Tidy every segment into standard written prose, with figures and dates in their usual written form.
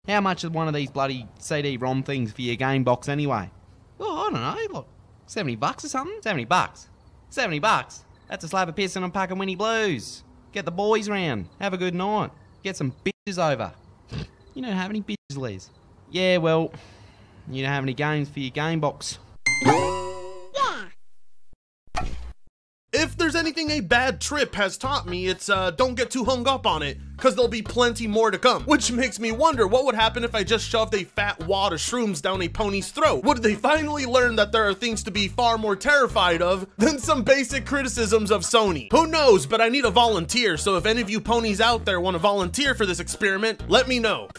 How much is one of these bloody CD-ROM things for your game box anyway? Oh, I don't know, like 70 bucks or something? 70 bucks. 70 bucks. That's a slab of piss and a pack of Winnie Blues. Get the boys round. Have a good night. Get some bitches over. You don't have any bitches, Les. Yeah, well, you don't have any games for your game box. If there's anything a bad trip has taught me, it's don't get too hung up on it, cause there'll be plenty more to come. Which makes me wonder what would happen if I just shoved a fat wad of shrooms down a pony's throat. Would they finally learn that there are things to be far more terrified of than some basic criticisms of Sony? Who knows, but I need a volunteer, so if any of you ponies out there want to volunteer for this experiment, let me know.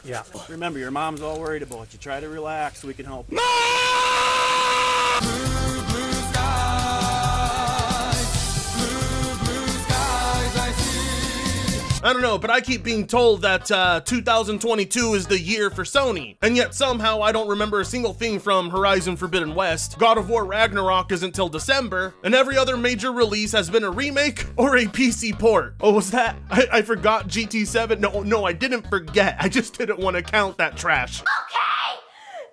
Yeah, remember your mom's all worried about you. Try to relax so we can help you. I don't know, but I keep being told that 2022 is the year for Sony, and yet somehow I don't remember a single thing from Horizon Forbidden West. God of War Ragnarok isn't till December, and every other major release has been a remake or a PC port. Oh, was that? I forgot GT7? No, I didn't forget. I just didn't want to count that trash. Okay,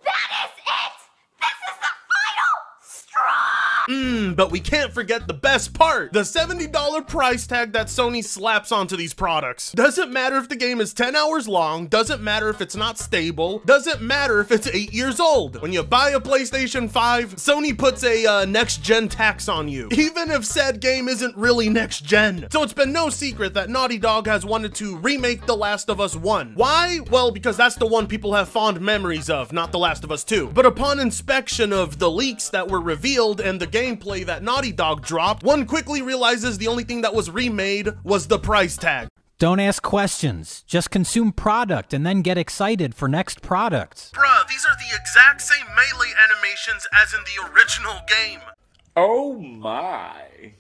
that is it. This is the final straw. But we can't forget the best part, the $70 price tag that Sony slaps onto these products. Doesn't matter if the game is 10 hours long, doesn't matter if it's not stable, doesn't matter if it's 8 years old. When you buy a PlayStation 5, Sony puts a next-gen tax on you, even if said game isn't really next-gen. So it's been no secret that Naughty Dog has wanted to remake The Last of Us 1. Why? Well, because that's the one people have fond memories of, not The Last of Us 2. But upon inspection of the leaks that were revealed and the gameplay that Naughty Dog dropped, one quickly realizes the only thing that was remade was the price tag. Don't ask questions. Just consume product and then get excited for next products. Bruh, these are the exact same melee animations as in the original game. Oh my.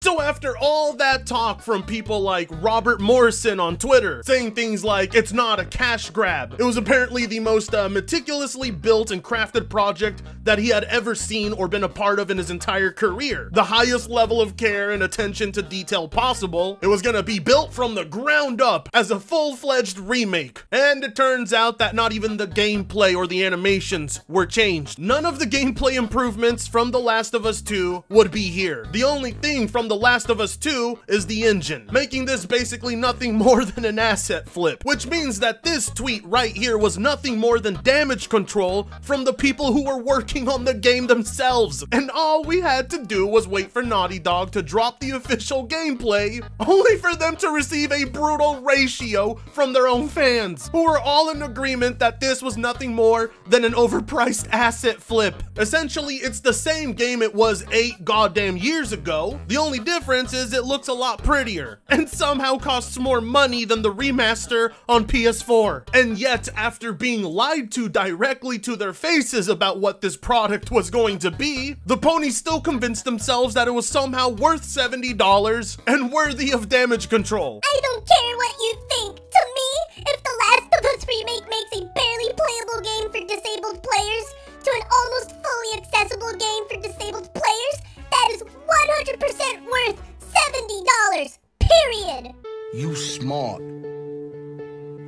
So after all that talk from people like Robert Morrison on Twitter, saying things like, it's not a cash grab, it was apparently the most meticulously built and crafted project that he had ever seen or been a part of in his entire career. The highest level of care and attention to detail possible. It was gonna be built from the ground up as a full-fledged remake. And it turns out that not even the gameplay or the animations were changed. None of the gameplay improvements from The Last of Us 2 would be here. The only thing from The Last of Us 2 is the engine, making this basically nothing more than an asset flip, which means that this tweet right here was nothing more than damage control from the people who were working on the game themselves. And all we had to do was wait for Naughty Dog to drop the official gameplay, only for them to receive a brutal ratio from their own fans, who were all in agreement that this was nothing more than an overpriced asset flip. Essentially, it's the same game it was 8 goddamn years ago. The only difference is it looks a lot prettier and somehow costs more money than the remaster on PS4. And yet, after being lied to directly to their faces about what this product was going to be, the ponies still convinced themselves that it was somehow worth $70 and worthy of damage control. I don't care what you think. To me, if The Last of Us Remake makes a barely playable game for disabled players to an almost fully accessible game for disabled players, that is 100% worth $70, period. You smart.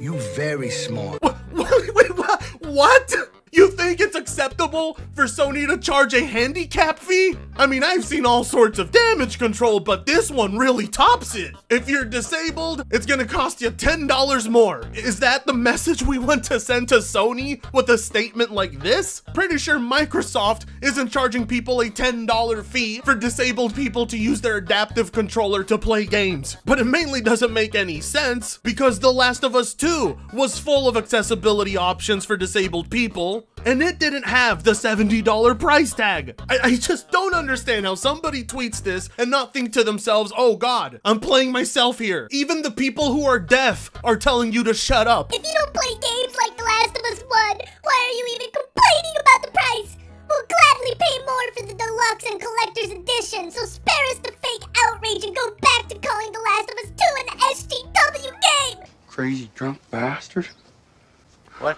You very smart. Wait, what? You think it's acceptable for Sony to charge a handicap fee? I mean, I've seen all sorts of damage control, but this one really tops it. If you're disabled, it's gonna cost you $10 more. Is that the message we want to send to Sony with a statement like this? Pretty sure Microsoft isn't charging people a $10 fee for disabled people to use their adaptive controller to play games. But it mainly doesn't make any sense because The Last of Us 2 was full of accessibility options for disabled people, and it didn't have the $70 price tag. I just don't understand how somebody tweets this and not think to themselves, oh god, I'm playing myself here. Even the people who are deaf are telling you to shut up. If you don't play games like The Last of Us 1, why are you even complaining about the price? We'll gladly pay more for the deluxe and collector's edition, so spare us the fake outrage and go back to calling The Last of Us 2 an SGW game! Crazy drunk bastard. What?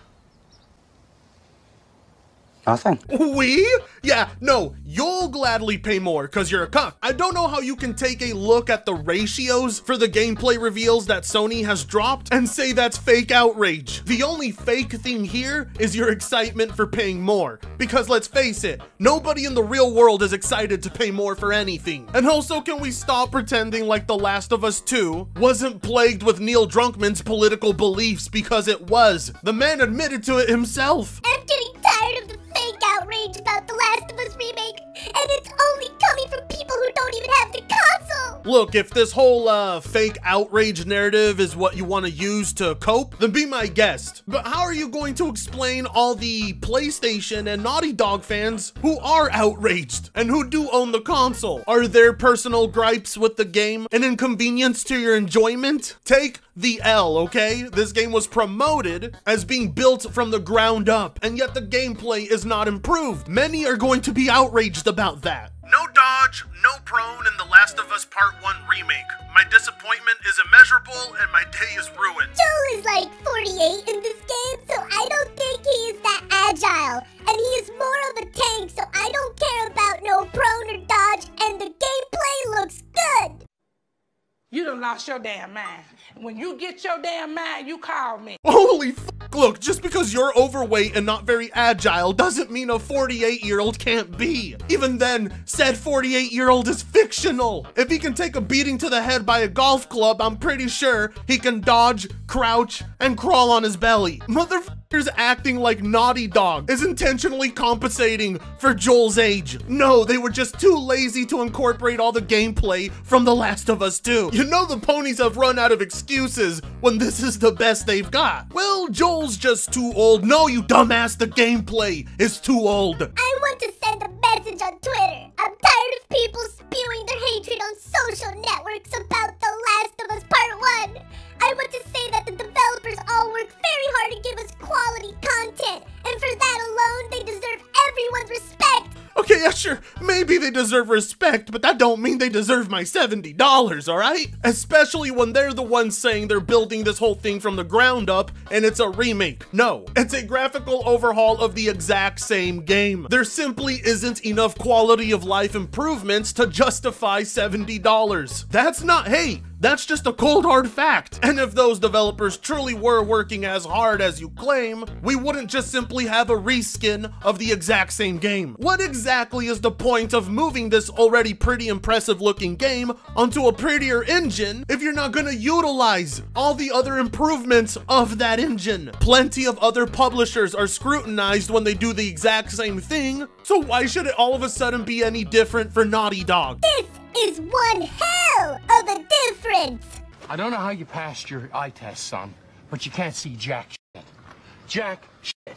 Nothing. We? Yeah, no, you'll gladly pay more because you're a cuck. I don't know how you can take a look at the ratios for the gameplay reveals that Sony has dropped and say that's fake outrage. The only fake thing here is your excitement for paying more. Because let's face it, nobody in the real world is excited to pay more for anything. And also, can we stop pretending like The Last of Us 2 wasn't plagued with Neil Druckmann's political beliefs, because it was. The man admitted to it himself. I'm getting tired of the fake outrage about The Last of Us remake, and it's only coming from people who don't even have the console. Look, if this whole fake outrage narrative is what you want to use to cope, then be my guest. But how are you going to explain all the PlayStation and Naughty Dog fans who are outraged and who do own the console? Are their personal gripes with the game an inconvenience to your enjoyment? Take the L, okay? This game was promoted as being built from the ground up, and yet the gameplay is not improved. Many are going to be outraged about that. No dodge, no prone in The Last of Us Part 1 Remake. My disappointment is immeasurable and my day is ruined. Joel is like 48 in this game, so I don't think he is that agile. And he is more of a tank, so I don't care about no prone or dodge, and the gameplay looks good. You done lost your damn mind. When you get your damn mind, you call me. Holy f***. Look, just because you're overweight and not very agile doesn't mean a 48-year-old can't be. Even then, said 48-year-old is fictional. If he can take a beating to the head by a golf club, I'm pretty sure he can dodge, crouch, and crawl on his belly. Motherfuckers acting like Naughty Dog is intentionally compensating for Joel's age. No, they were just too lazy to incorporate all the gameplay from The Last of Us 2. You know the ponies have run out of excuses when this is the best they've got. Well, Joel's just too old. No, you dumbass, the gameplay is too old. I want to send a message on Twitter. I'm tired of people spewing their hatred on social networks about The Last of Us Part 1. I want to say that the developers all work very hard to give us quality content, and for that alone, they deserve everyone's respect. Okay, yeah, sure, maybe they deserve respect, but that don't mean they deserve my $70, alright? Especially when they're the ones saying they're building this whole thing from the ground up and it's a remake. No, it's a graphical overhaul of the exact same game. There simply isn't enough quality of life improvements to justify $70. That's not hate. That's just a cold hard fact. And if those developers truly were working as hard as you claim, we wouldn't just simply have a reskin of the exact same game. What exactly is the point of moving this already pretty impressive looking game onto a prettier engine if you're not gonna utilize all the other improvements of that engine? Plenty of other publishers are scrutinized when they do the exact same thing, so why should it all of a sudden be any different for Naughty Dog? This is one hell of a difference. I don't know how you passed your eye test, son, but you can't see jack shit. Jack shit.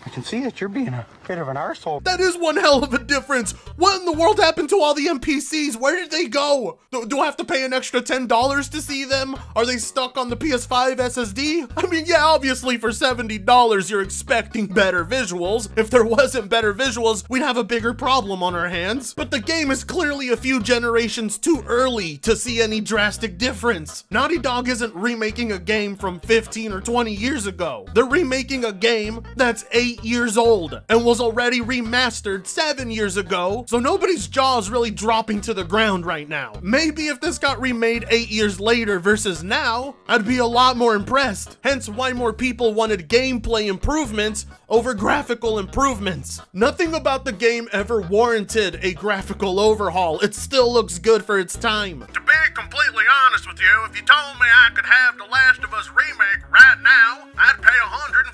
I can see that you're being a bit of an arsehole. That is one hell of a difference. What in the world happened to all the NPCs? Where did they go? Do I have to pay an extra $10 to see them? Are they stuck on the PS5 SSD? I mean, yeah, obviously for $70, you're expecting better visuals. If there wasn't better visuals, we'd have a bigger problem on our hands. But the game is clearly a few generations too early to see any drastic difference. Naughty Dog isn't remaking a game from 15 or 20 years ago. They're remaking a game that's 8 years old and was already remastered 7 years ago, so nobody's jaw is really dropping to the ground right now. Maybe if this got remade 8 years later versus now, I'd be a lot more impressed. Hence why more people wanted gameplay improvements over graphical improvements. Nothing about the game ever warranted a graphical overhaul. It still looks good for its time. To be completely honest with you, if you told me I could have The Last of Us Remake right now, I'd pay $150.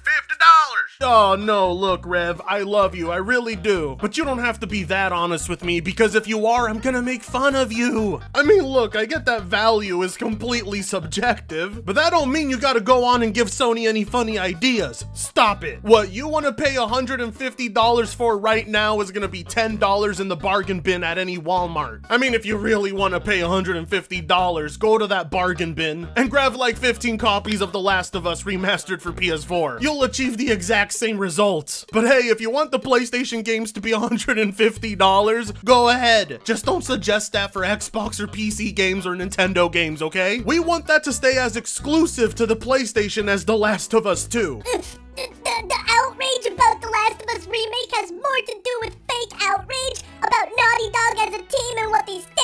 Oh no, look Rev, I love you, I really do. But you don't have to be that honest with me, because if you are, I'm gonna make fun of you. I mean, look, I get that value is completely subjective, but that don't mean you gotta go on and give Sony any funny ideas. Stop it. What you wanna pay $150 for right now is gonna be $10 in the bargain bin at any Walmart. I mean, if you really wanna pay $150, go to that bargain bin and grab like 15 copies of The Last of Us Remastered for PS4. You'll achieve the exact same results. But hey, if you want the PlayStation games to be $150, go ahead. Just don't suggest that for Xbox or PC games or Nintendo games, okay? We want that to stay as exclusive to the PlayStation as The Last of Us 2. The outrage about The Last of Us Remake has more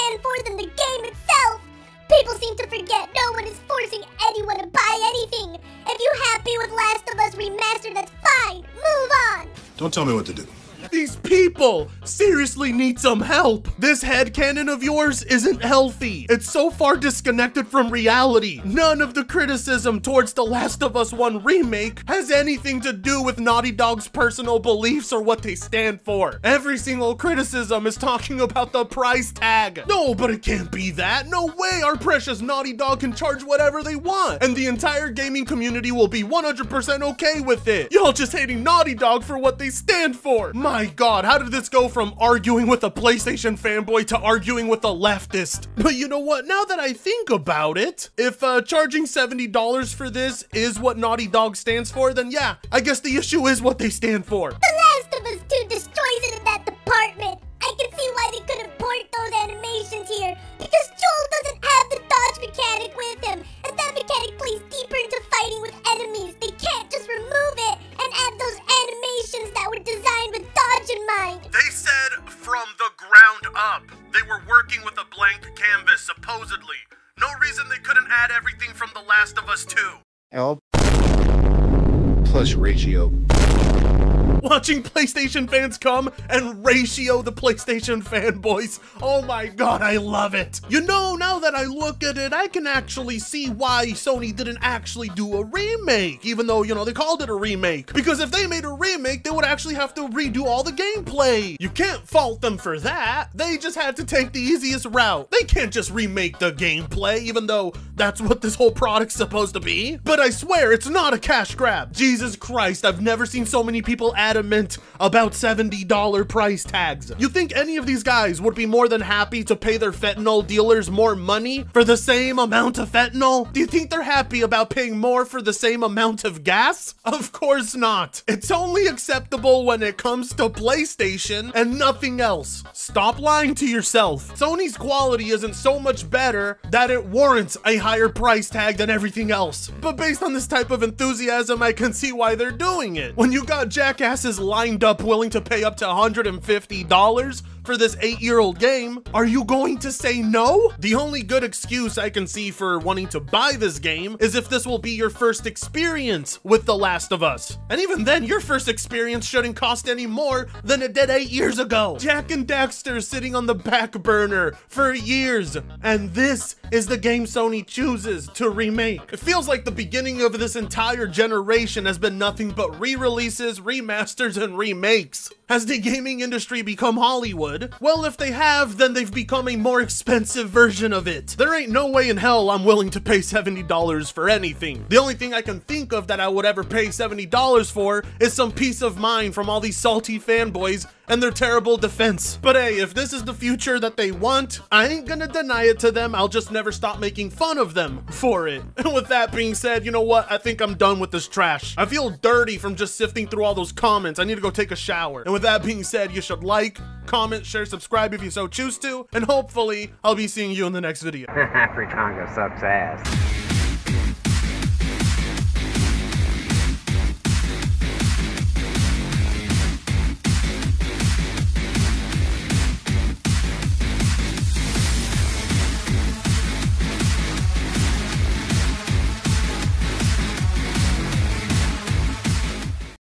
stand for than the game itself. People seem to forget no one is forcing anyone to buy anything. If you're happy with Last of Us Remastered, that's fine. Move on. Don't tell me what to do. These people seriously need some help. This headcanon of yours isn't healthy. It's so far disconnected from reality. None of the criticism towards The Last of Us 1 Remake has anything to do with Naughty Dog's personal beliefs or what they stand for. Every single criticism is talking about the price tag. No, but it can't be that. No way our precious Naughty Dog can charge whatever they want, and the entire gaming community will be 100% okay with it. Y'all just hating Naughty Dog for what they stand for. My God, how did this go from arguing with a PlayStation fanboy to arguing with a leftist? But you know what? Now that I think about it, if charging $70 for this is what Naughty Dog stands for, then yeah, I guess the issue is what they stand for. The Last of Us 2 destroys it in that department. I can see why they couldn't port those animations here, because Joel doesn't have the dodge mechanic with him, and that mechanic plays deeper into fighting with enemies. They can't just remove it and add those animations that were designed with dodge in mind. They said from the ground up. They were working with a blank canvas, supposedly. No reason they couldn't add everything from The Last of Us 2. L plus ratio. Watching PlayStation fans come and ratio the PlayStation fanboys. Oh my God, I love it. You know, now that I look at it, I can actually see why Sony didn't actually do a remake, even though, you know, they called it a remake. Because if they made a remake, they would actually have to redo all the gameplay. You can't fault them for that. They just had to take the easiest route. They can't just remake the gameplay, even though that's what this whole product's supposed to be. But I swear, it's not a cash grab. Jesus Christ, I've never seen so many people adamant about $70 price tags. You think any of these guys would be more than happy to pay their fentanyl dealers more money for the same amount of fentanyl? Do you think they're happy about paying more for the same amount of gas? Of course not. It's only acceptable when it comes to PlayStation and nothing else. Stop lying to yourself. Sony's quality isn't so much better that it warrants a higher price tag than everything else. But based on this type of enthusiasm, I can see why they're doing it. When you got jackasses lined up willing to pay up to $150 for this 8-year-old game, are you going to say no? The only good excuse I can see for wanting to buy this game is if this will be your first experience with The Last of Us. And even then, your first experience shouldn't cost any more than it did 8 years ago. Jak and Daxter sitting on the back burner for years, and this is the game Sony chooses to remake. It feels like the beginning of this entire generation has been nothing but re-releases, remasters, and remakes. Has the gaming industry become Hollywood? Well, if they have, then they've become a more expensive version of it. There ain't no way in hell I'm willing to pay $70 for anything. The only thing I can think of that I would ever pay $70 for is some peace of mind from all these salty fanboys and their terrible defense. But hey, if this is the future that they want, I ain't gonna deny it to them. I'll just never stop making fun of them for it. And with that being said, you know what? I think I'm done with this trash. I feel dirty from just sifting through all those comments. I need to go take a shower. And with that being said, you should like, comment, share, subscribe if you so choose to, and hopefully I'll be seeing you in the next video. Free Congo sucks ass.